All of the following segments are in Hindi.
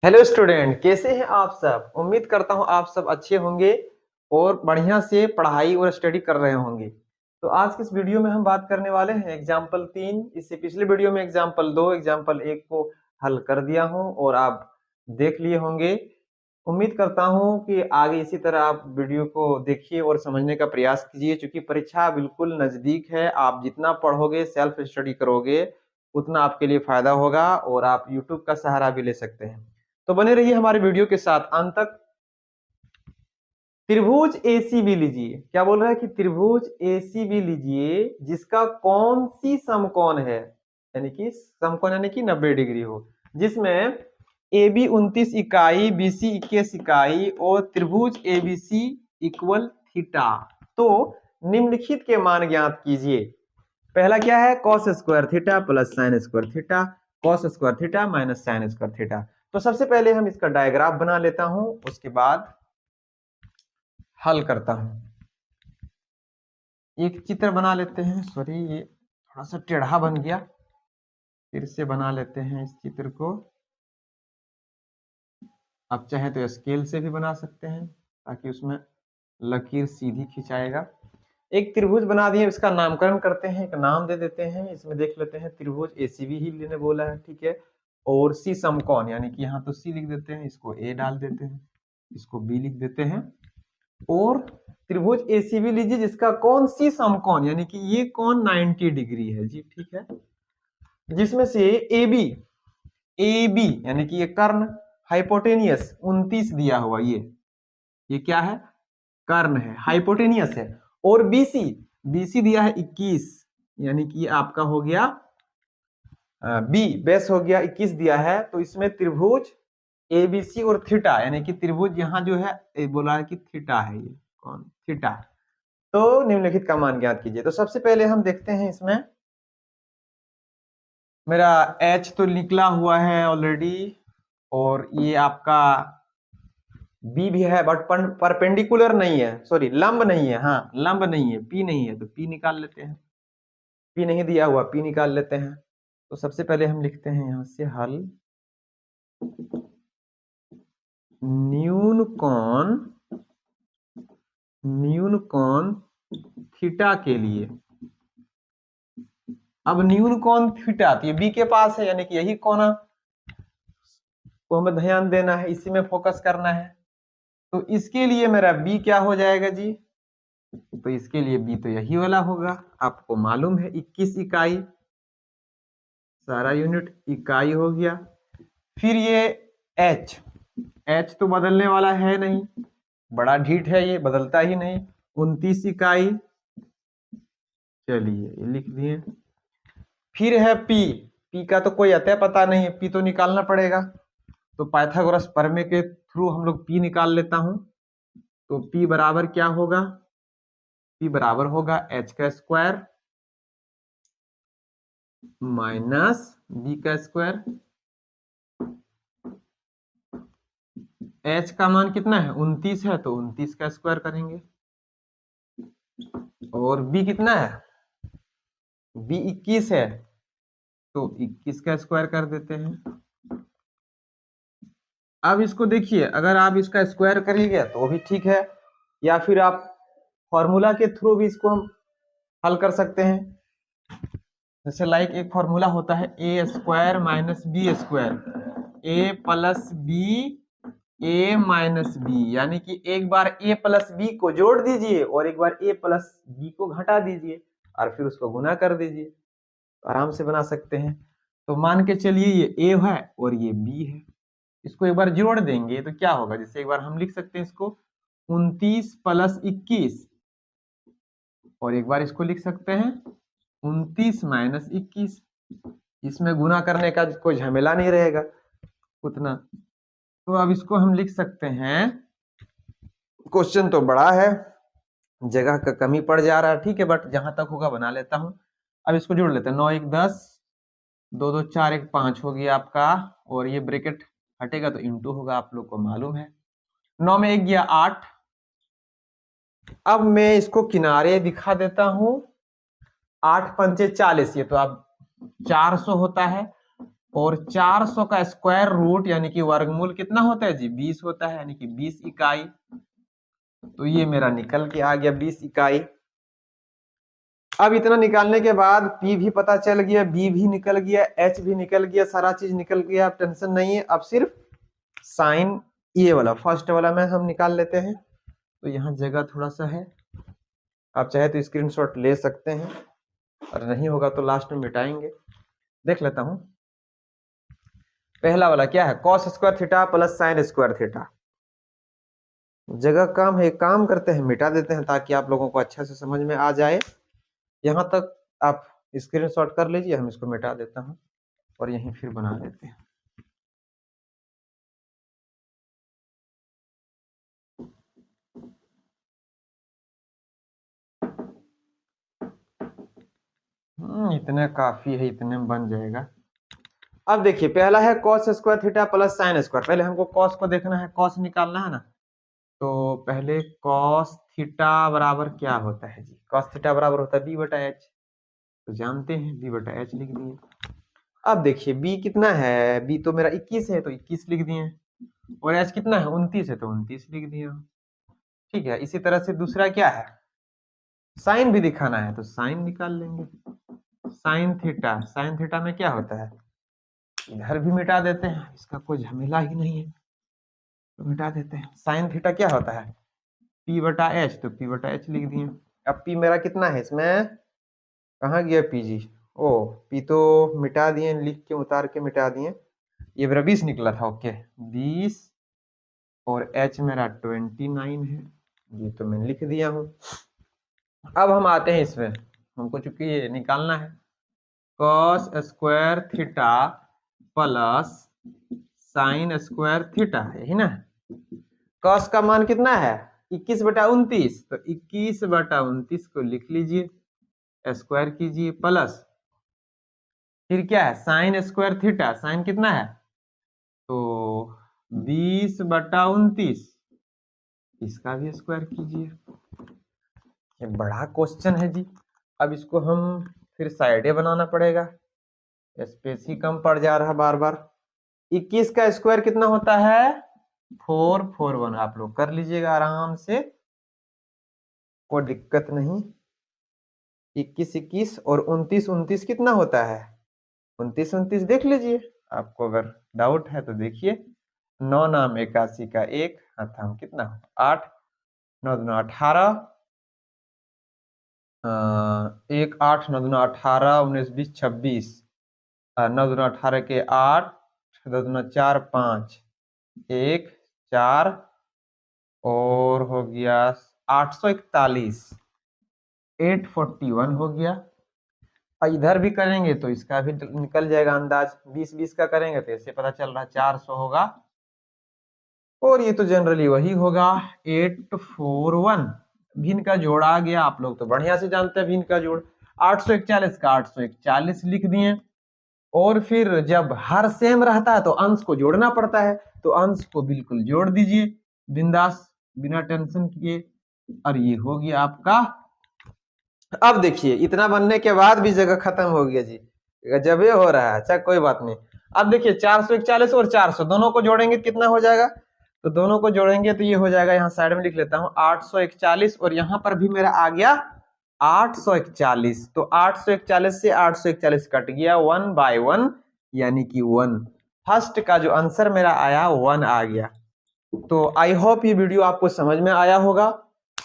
हेलो स्टूडेंट, कैसे हैं आप सब। उम्मीद करता हूं आप सब अच्छे होंगे और बढ़िया से पढ़ाई और स्टडी कर रहे होंगे। तो आज की इस वीडियो में हम बात करने वाले हैं एग्जाम्पल 3। इससे पिछले वीडियो में एग्जाम्पल 2 एग्जाम्पल 1 को हल कर दिया हूं और आप देख लिए होंगे। उम्मीद करता हूं कि आगे इसी तरह आप वीडियो को देखिए और समझने का प्रयास कीजिए, क्योंकि परीक्षा बिल्कुल नजदीक है। आप जितना पढ़ोगे, सेल्फ स्टडी करोगे, उतना आपके लिए फायदा होगा और आप यूट्यूब का सहारा भी ले सकते हैं। तो बने रहिए हमारे वीडियो के साथ अंत तक। त्रिभुज एसीबी लीजिए। क्या बोल रहा है कि त्रिभुज एसीबी लीजिए जिसका कौन सी समकोण है, यानी कि समकोण यानी कि 90 डिग्री हो, जिसमें ए बी 29 इकाई, बी सी 21 इकाई और त्रिभुज एबीसी इक्वल थीटा। तो निम्नलिखित के मान ज्ञात कीजिए। पहला क्या है, cos square theta plus sine square theta, cos square theta minus sine square theta. तो सबसे पहले हम इसका डायग्राफ बना लेता हूं, उसके बाद हल करता हूं। एक चित्र बना लेते हैं। सॉरी, ये थोड़ा सा टेढ़ा बन गया, फिर से बना लेते हैं इस चित्र को। आप चाहे तो स्केल से भी बना सकते हैं ताकि उसमें लकीर सीधी खिंचाएगा। एक त्रिभुज बना दिए, इसका नामकरण करते हैं, एक नाम दे देते हैं। इसमें देख लेते हैं त्रिभुज एसीबी ही लेने बोला है, ठीक है। और सी समकोण, यानी कि यहाँ तो सी लिख देते हैं, इसको ए डाल देते हैं, इसको बी लिख देते हैं। और त्रिभुज एसीबी लीजिए जिसका कौन सी समकोण, यानी कि ये कोण 90 डिग्री है जी, ठीक है। जिसमें से ए बी यानी कि ये कर्ण, हाइपोटेनियस 29 दिया हुआ, ये क्या है, कर्ण है, हाइपोटेनियस है। और बीसी बीसी दिया है 21, यानी कि आपका हो गया बी बेस हो गया, 21 दिया है। तो इसमें त्रिभुज एबीसी और थीटा, यानी कि त्रिभुज यहाँ जो है बोला है कि थीटा है, ये कौन थीटा। तो निम्नलिखित का मान ज्ञात कीजिए। तो सबसे पहले हम देखते हैं, इसमें मेरा एच तो निकला हुआ है ऑलरेडी, और ये आपका बी भी है, बट परपेंडिकुलर नहीं है, सॉरी लंब नहीं है, हाँ लंब नहीं है, पी नहीं है, तो पी निकाल लेते हैं। पी नहीं दिया हुआ, पी निकाल लेते हैं। तो सबसे पहले हम लिखते हैं यहां से हल। न्यून कोण थीटा के लिए। अब न्यून कोण थीटा तो ये बी के पास है, यानी कि यही कोना को हमें ध्यान देना है, इसी में फोकस करना है। तो इसके लिए मेरा बी क्या हो जाएगा जी, तो इसके लिए बी तो यही वाला होगा, आपको मालूम है 21 इकाई, सारा यूनिट इकाई हो गया। फिर ये एच तो बदलने वाला है नहीं, बड़ा ढीठ है, ये बदलता ही नहीं, 29 इकाई, चलिए ये लिख दिए। फिर है पी का तो कोई अतः पता नहीं है, पी तो निकालना पड़ेगा। तो पाइथागोरस प्रमेय के थ्रू हम लोग पी निकाल लेता हूं। तो पी बराबर क्या होगा, पी बराबर होगा एच का स्क्वायर माइनस बी का स्क्वायर। एच का मान कितना है, 29 है, तो 29 का स्क्वायर करेंगे। और बी कितना है, बी 21 है, तो 21 का स्क्वायर कर देते हैं। अब इसको देखिए, अगर आप इसका स्क्वायर करिएगा तो भी ठीक है, या फिर आप फॉर्मूला के थ्रू भी इसको हम हल कर सकते हैं। जैसे लाइक एक फॉर्मूला होता है ए स्क्वायर माइनस बी स्क्वायर, ए प्लस बी ए माइनस बी, यानी कि एक बार ए प्लस बी को जोड़ दीजिए और एक बार ए प्लस बी को घटा दीजिए और फिर उसको गुना कर दीजिए, तो आराम से बना सकते हैं। तो मान के चलिए ये ए है और ये बी है, इसको एक बार जोड़ देंगे तो क्या होगा, जैसे एक बार हम लिख सकते हैं इसको 29 प्लस 21, और एक बार इसको लिख सकते हैं 29 माइनस 21। इसमें गुना करने का कोई झमेला नहीं रहेगा उतना। तो अब इसको हम लिख सकते हैं, क्वेश्चन तो बड़ा है, जगह का कमी पड़ जा रहा है, ठीक है, बट जहां तक होगा बना लेता हूं। अब इसको जोड़ लेते हैं, 9 1 10, 2 2 4 1 5 हो गया आपका, और ये ब्रैकेट हटेगा तो इंटू होगा, आप लोग को मालूम है। 9 में 1 गया 8। अब मैं इसको किनारे दिखा देता हूं, 8 पंचे 40, ये तो अब 400 होता है। और 400 का स्क्वायर रूट यानी कि वर्गमूल कितना होता है जी 20 होता है, यानी कि 20 इकाई। तो ये मेरा निकल के आ गया 20 इकाई। अब इतना निकालने के बाद P भी पता चल गया, B भी निकल गया, H भी निकल गया, सारा चीज निकल गया। अब टेंशन नहीं है, अब सिर्फ साइन ये वाला फर्स्ट वाला में हम निकाल लेते हैं। तो यहाँ जगह थोड़ा सा है, आप चाहे तो स्क्रीनशॉट ले सकते हैं, और नहीं होगा तो लास्ट में मिटाएंगे। देख लेता हूं, पहला वाला क्या है, cos square theta plus sine square theta. जगह कम है, काम करते हैं मिटा देते हैं ताकि आप लोगों को अच्छा से समझ में आ जाए। यहां तक आप स्क्रीनशॉट कर लीजिए, हम इसको मिटा देता हूं और यहीं फिर बना देते हैं। इतने काफी है, इतने में बन जाएगा। अब देखिए पहला है cos square theta plus sine square. पहले हमको कॉस को देखना है, कॉस निकालना है ना। तो पहले कॉस थीटा बराबर क्या होता है जी, कॉस थीटा बराबर होता है बी बटा एच। तो जानते हैं बी बटा एच लिख दिए। अब देखिए बी कितना है, बी तो मेरा 21 है तो 21 लिख दिए, और एच कितना है 29 है तो 29 लिख दिए। ठीक है, इसी तरह से दूसरा क्या है, साइन भी दिखाना है तो साइन निकाल लेंगे। साइन थीटा में क्या होता है, इधर भी मिटा देते हैं, इसका कोई झमेला ही नहीं है तो मिटा देते हैं। साइन थीटा क्या होता है पी बटा एच, तो पी बटा एच लिख दिए। अब पी मेरा कितना है, इसमें कहाँ गया पी जी, ओ पी तो मिटा दिए, लिख के उतार के मिटा दिए। ये मेरा 20 निकला था, ओके 20, और एच मेरा 29 है, ये तो मैं लिख दिया हूँ। अब हम आते हैं इसमें, हमको चूंकि ये निकालना है cos square theta plus sine square theta, यही ना। कॉस का मान कितना है 21 बटा 29, तो 21 बटा 29 को लिख लीजिए, स्क्वायर कीजिए, प्लस फिर क्या है साइन स्क्वायर थीटा, साइन कितना है तो 20 बटा 29, इसका भी स्क्वायर कीजिए। ये बड़ा क्वेश्चन है जी। अब इसको हम फिर साइडे बनाना पड़ेगा, स्पेस ही कम पड़ जा रहा बार बार। 21 का स्क्वायर कितना होता है 441, आप लोग कर लीजिएगा आराम से, कोई दिक्कत नहीं। 21 और 29 कितना होता है 29 देख लीजिए, आपको अगर डाउट है तो देखिए। 9 नाम 81 का 1 हाथाम कितना 8, 9 दूना 18, 1 8 9 दूना 18, 19 20 26, 9 दूना 18 के 8, 2 दूना 4 5, 1 4, और हो गया 841, 841 हो गया। इधर भी करेंगे तो इसका भी निकल जाएगा अंदाज, 20 का करेंगे तो इससे पता चल रहा है 400 होगा, और ये तो जनरली वही होगा 841। भिन्न का जोड़ आ गया, आप लोग तो बढ़िया से जानते हैं भिन्न का जोड़। 841 का 841 लिख दिए, और फिर जब हर सेम रहता है तो अंश को जोड़ना पड़ता है, तो अंश को बिल्कुल जोड़ दीजिए बिंदास बिना टेंशन किए, और ये हो गया आपका। अब देखिए इतना बनने के बाद भी जगह खत्म हो गया जी, जब ये हो रहा है, अच्छा कोई बात नहीं। अब देखिए 441 और 400 दोनों को जोड़ेंगे कितना हो जाएगा, तो दोनों को जोड़ेंगे तो ये हो जाएगा, यहाँ साइड में लिख लेता हूँ 841, और यहाँ पर भी मेरा आ गया 841। तो 841 से 841 कट गया 1 बाय 1, यानी कि 1। फर्स्ट का जो आंसर मेरा आया 1 आ गया। तो आई होप ये वीडियो आपको समझ में आया होगा।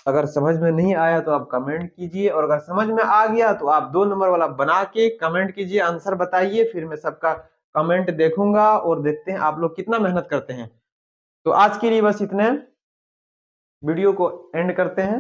अगर समझ में नहीं आया तो आप कमेंट कीजिए, और अगर समझ में आ गया तो आप 2 नंबर वाला बना के कमेंट कीजिए, आंसर बताइए, फिर मैं सबका कमेंट देखूंगा और देखते हैं आप लोग कितना मेहनत करते हैं। तो आज के लिए बस इतने, वीडियो को एंड करते हैं।